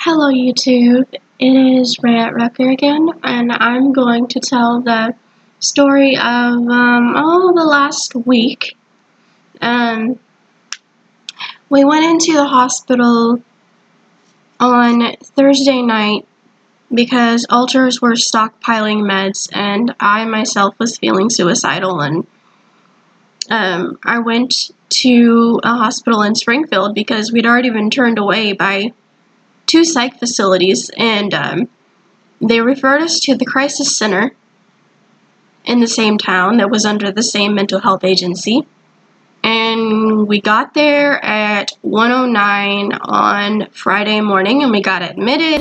Hello YouTube, it is Ray Rucker again, and I'm going to tell the story of the last week. We went into the hospital on Thursday night because ulcers were stockpiling meds, and I myself was feeling suicidal, and I went to a hospital in Springfield because we'd already been turned away by two psych facilities, and they referred us to the crisis center in the same town that was under the same mental health agency. And we got there at 1:09 on Friday morning, and we got admitted,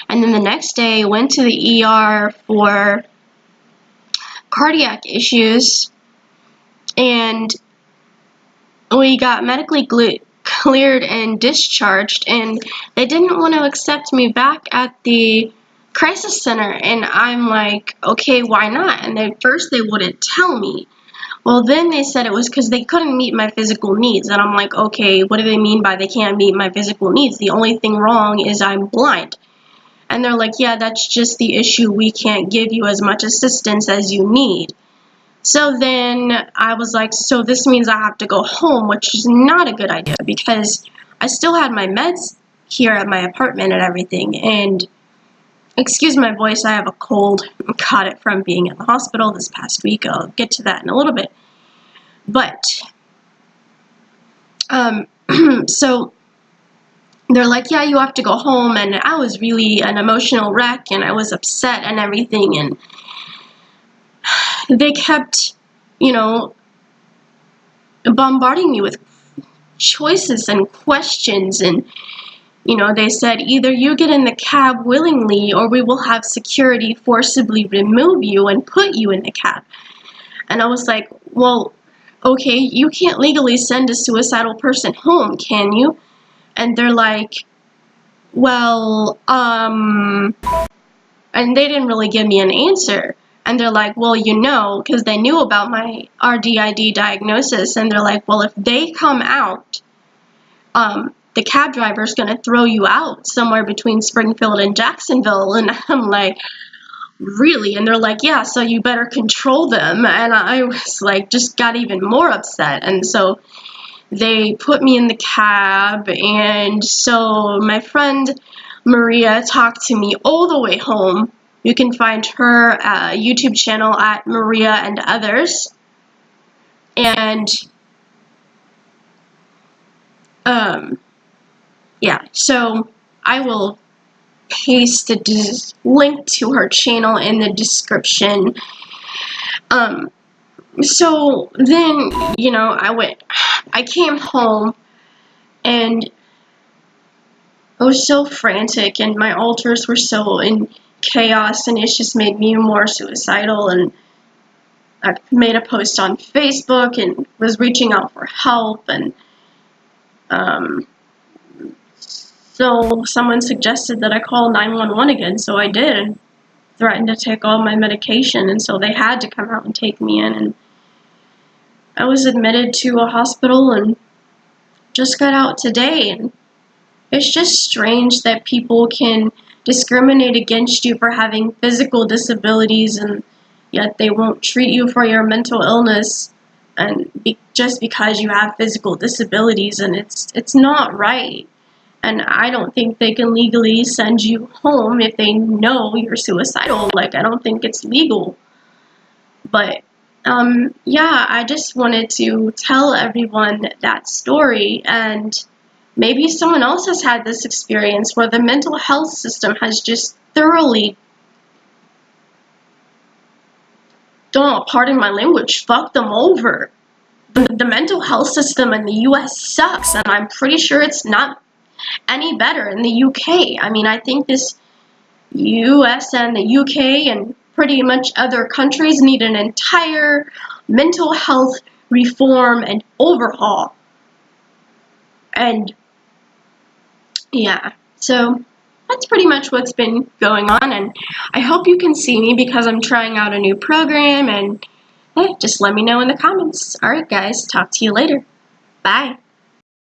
and then the next day went to the ER for cardiac issues, and we got medically cleared and discharged, and they didn't want to accept me back at the crisis center, and I'm like, okay, why not? And at first they wouldn't tell me. Well, then they said it was because they couldn't meet my physical needs, and I'm like, okay, what do they mean by they can't meet my physical needs? The only thing wrong is I'm blind. And they're like, yeah, that's just the issue. We can't give you as much assistance as you need. So then I was like, so this means I have to go home, which is not a good idea because I still had my meds here at my apartment and everything. And excuse my voice, I have a cold. I caught it from being in the hospital this past week. I'll get to that in a little bit. But, so they're like, yeah, you have to go home. And I was really an emotional wreck, and I was upset and everything. And they kept, bombarding me with choices and questions, and they said either you get in the cab willingly or we will have security forcibly remove you and put you in the cab. And I was like, well, okay, you can't legally send a suicidal person home, can you? And they're like, well, and they didn't really give me an answer. And they're like, well, because they knew about my RDID diagnosis, and they're like, well, if they come out, the cab driver's going to throw you out somewhere between Springfield and Jacksonville. And I'm like, really? And they're like, yeah, so you better control them. And I was like, just got even more upset. And so they put me in the cab, and so my friend Maria talked to me all the way home. You can find her YouTube channel at Maria and Others. And yeah, so I will paste the link to her channel in the description. So then, I came home, and I was so frantic, and my ulcers were so in chaos, and it just made me more suicidal. And I made a post on Facebook and was reaching out for help, and so someone suggested that I call 911 again, so I did, and threatened to take all my medication, and so they had to come out and take me in, and I was admitted to a hospital and just got out today. And it's just strange that people can discriminate against you for having physical disabilities, and yet they won't treat you for your mental illness and just because you have physical disabilities, and it's not right. And I don't think they can legally send you home if they know you're suicidal. Like, I don't think it's legal. But yeah, I just wanted to tell everyone that story, and maybe someone else has had this experience where the mental health system has just thoroughly, pardon my language, fucked them over. The mental health system in the US sucks, and I'm pretty sure it's not any better in the UK. I mean, I think this US and the UK and pretty much other countries need an entire mental health reform and overhaul. And yeah, so that's pretty much what's been going on, and I hope you can see me because I'm trying out a new program, and hey, just let me know in the comments. Alright guys, talk to you later. Bye.